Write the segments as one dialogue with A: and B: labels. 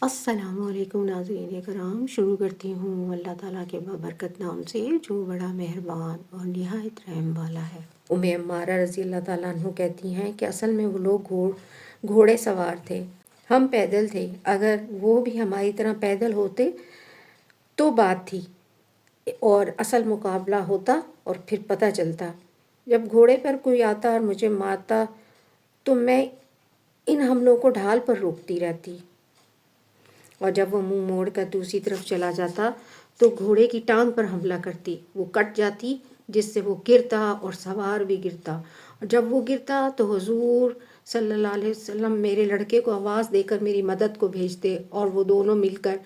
A: السلام علیکم ناظرین کرام، شروع کرتی ہوں اللہ تعالیٰ کے بابرکت نام سے جو بڑا مہربان اور نہایت رحم والا ہے۔ عمارہ رضی اللہ تعالیٰ عنہ کہتی ہیں کہ اصل میں وہ لوگ گھوڑے سوار تھے، ہم پیدل تھے، اگر وہ بھی ہماری طرح پیدل ہوتے تو بات تھی اور اصل مقابلہ ہوتا اور پھر پتہ چلتا۔ جب گھوڑے پر کوئی آتا اور مجھے مارتا تو میں ان حملوں کو ڈھال پر روکتی رہتی، اور جب وہ منہ موڑ کر دوسری طرف چلا جاتا تو گھوڑے کی ٹانگ پر حملہ کرتی، وہ کٹ جاتی جس سے وہ گرتا اور سوار بھی گرتا، اور جب وہ گرتا تو حضور صلی اللہ علیہ وسلم میرے لڑکے کو آواز دے کر میری مدد کو بھیجتے اور وہ دونوں مل کر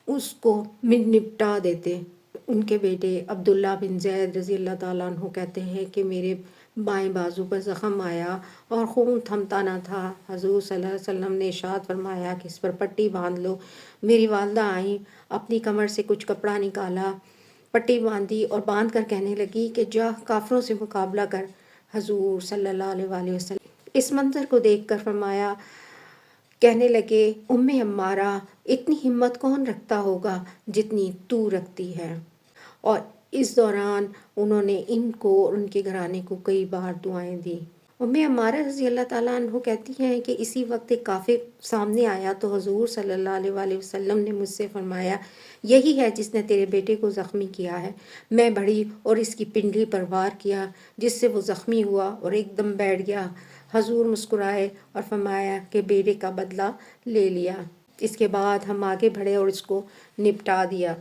A: اس کو نپٹا دیتے۔ ان کے بیٹے عبداللہ بن زید رضی اللہ تعالیٰ عنہ کہتے ہیں کہ میرے بائیں بازو پر زخم آیا اور خون تھمتا نہ تھا۔ حضور صلی اللہ علیہ وسلم نے ارشاد فرمایا کہ اس پر پٹی باندھ لو۔ میری والدہ آئیں، اپنی کمر سے کچھ کپڑا نکالا، پٹی باندھی اور باندھ کر کہنے لگی کہ جا کافروں سے مقابلہ کر۔ حضور صلی اللہ علیہ وآلہ وسلم اس منظر کو دیکھ کر فرمایا، کہنے لگے عمارہ اتنی ہمت کون رکھتا ہوگا جتنی تو رکھتی ہے، اور اس دوران انہوں نے ان کو اور ان کے گھرانے کو کئی بار دعائیں دی۔ عمارہ رضی اللہ تعالیٰ عنہ کہتی ہیں کہ اسی وقت ایک کافر سامنے آیا تو حضور صلی اللہ علیہ وآلہ وسلم نے مجھ سے فرمایا، یہی ہے جس نے تیرے بیٹے کو زخمی کیا ہے۔ میں بڑھی اور اس کی پنڈلی پر وار کیا جس سے وہ زخمی ہوا اور ایک دم بیٹھ گیا۔ حضور مسکرائے اور فرمایا کہ بیٹے کا بدلہ لے لیا۔ اس کے بعد ہم آگے بڑھے اور اس کو نپٹا دیا۔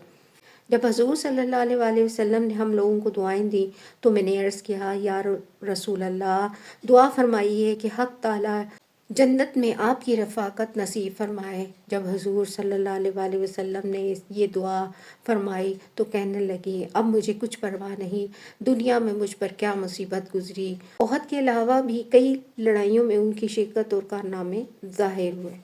A: جب حضور صلی اللہ علیہ وآلہ وسلم نے ہم لوگوں کو دعائیں دیں تو میں نے عرض کیا، یا رسول اللہ، دعا فرمائیے کہ حق تعالیٰ جنت میں آپ کی رفاقت نصیب فرمائے۔ جب حضور صلی اللہ علیہ وآلہ وسلم نے یہ دعا فرمائی تو کہنے لگی، اب مجھے کچھ پرواہ نہیں، دنیا میں مجھ پر کیا مصیبت گزری۔ احد کے علاوہ بھی کئی لڑائیوں میں ان کی شرکت اور کارنامے ظاہر ہوئے۔